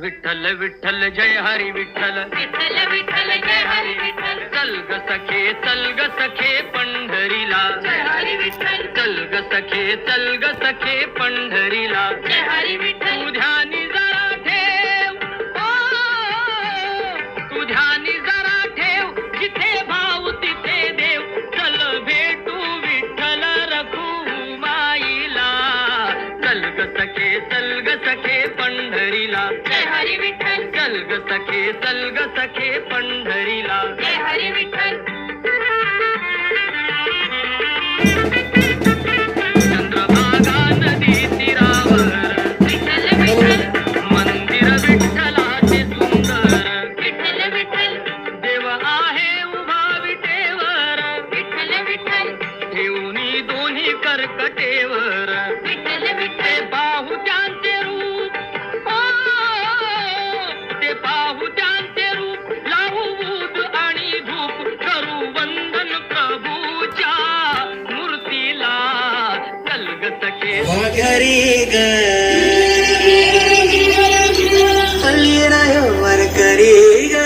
विठ्ठल विठ्ठल जय हरी विठ्ठल, विठ्ठल विठ्ठल जय हरी विठ्ठल, चल ग सखे पंढरीला, जय हरी विठ्ठल, चल ग सखे पंढरीला, जय हरी विठ्ठल, तू ध्यानी जरा ठेव, तू ध्यानी जरा ठेव, जिथे भाव तिथे देव, चल भेटू विठ्ठल रखुमाईला, चल ग सखे पंढरीला, जय हरी विठ्ठल, चल ग सखे पंढरीला, जय हरी विठ्ठल, चंद्रभागा नदी तीरावर, विठ्ठल विठ्ठल, मंदिर विठ्ठलाचे सुंदर, विठ्ठल विठ्ठल, देव आहे उभा विटेवर, विठ्ठल विठ्ठल, ठेवणी दोन्ही कर्कटेवर, विठ्ठल ते विठ्ठल, पाहू त्यांचे रूप, ते पाहू त्यांचे रूप, लावू बूद आणि धूप, करू वंदन प्रभूच्या मूर्तीला, चल ग सखे घरी ग वारकरी ग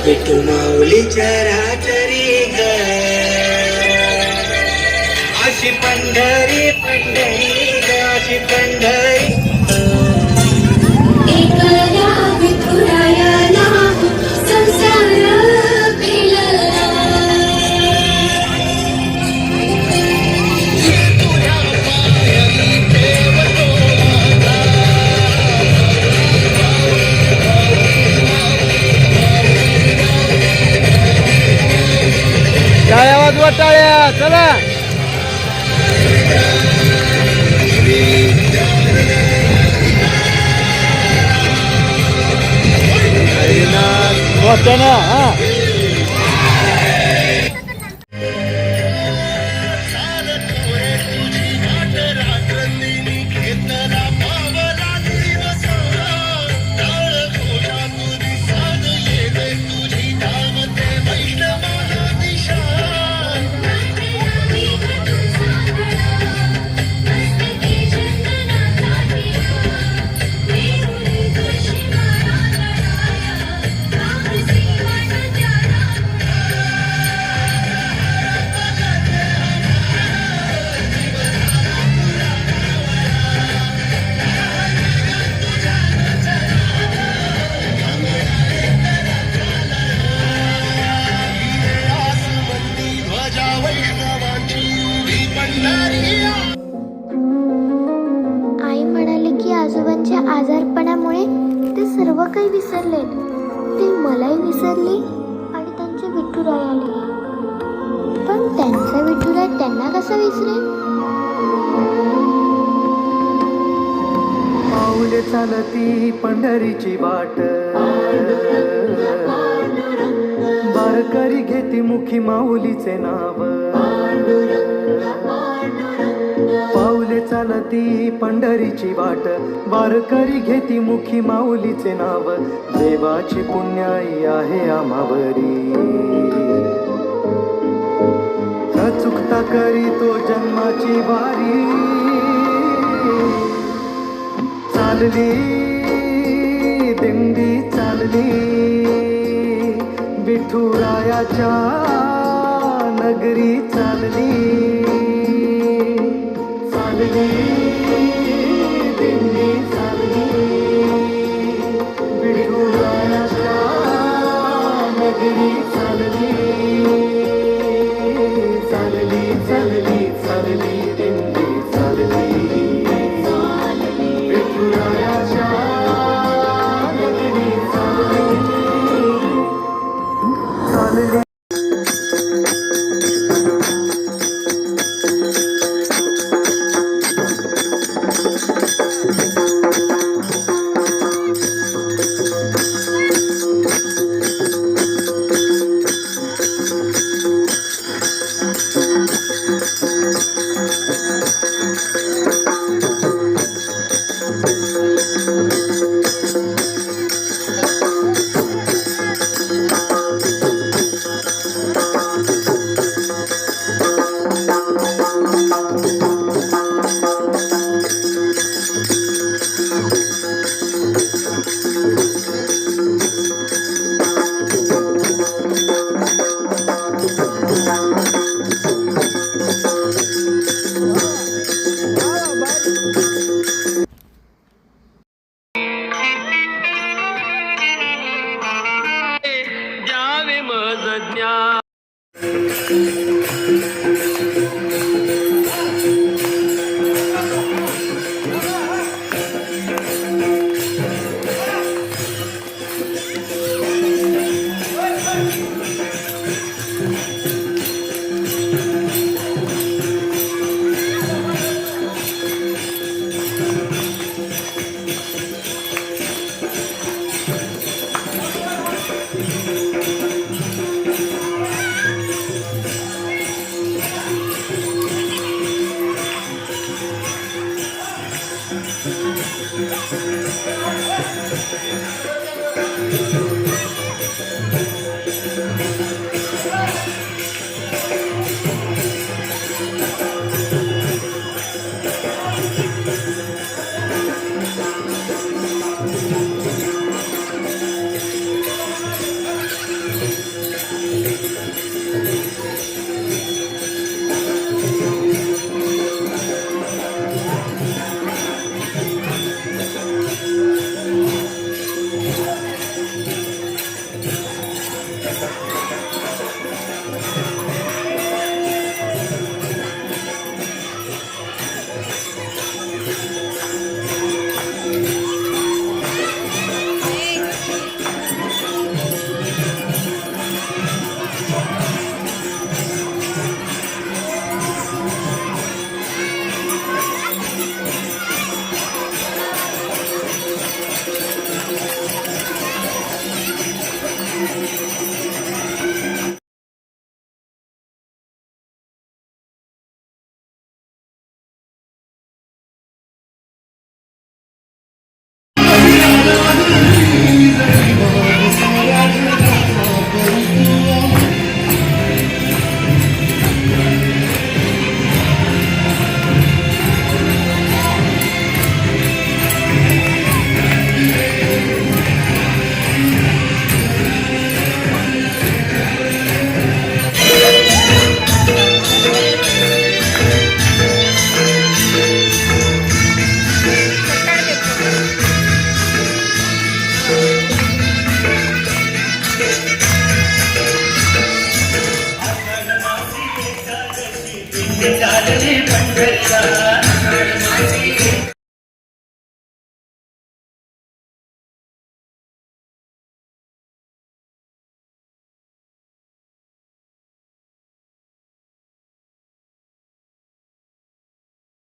विठू माऊलीच्या राजरी ग अशी पंढरी ग अशी पंढरी एकल्या विठुरायाला संसार पेलला टाळ्या वाजवा टाळ्या चला ना हा आई म्हणाली की आजोबांच्या आजारपणामुळे ते सर्व काही विसरले, ते मलाही विसरले आणि त्यांचे विठुरायाले, पण त्यांचा विठुराय त्यांना कसा विसरेल? पाऊले चालती पंढरीची वाट, वारकरी घेती मुखी माऊलीचे नाव, पाऊले चालती पंढरीची वाट, वारकरी घेती मुखी माऊलीचे नाव, देवाची पुण्याई आहे आम्हावरी, चुकता करी तो जन्माची वारी, चालली दिंडी चालली विठुरायाच्या नगरी, चालली चालली दिंडी चालली विठुरायाच्या नगरी, चालली चालली चालली चालली दिंडी चालली विठुरायाच्या नगरी, चालली चालली. चालली पंढरीला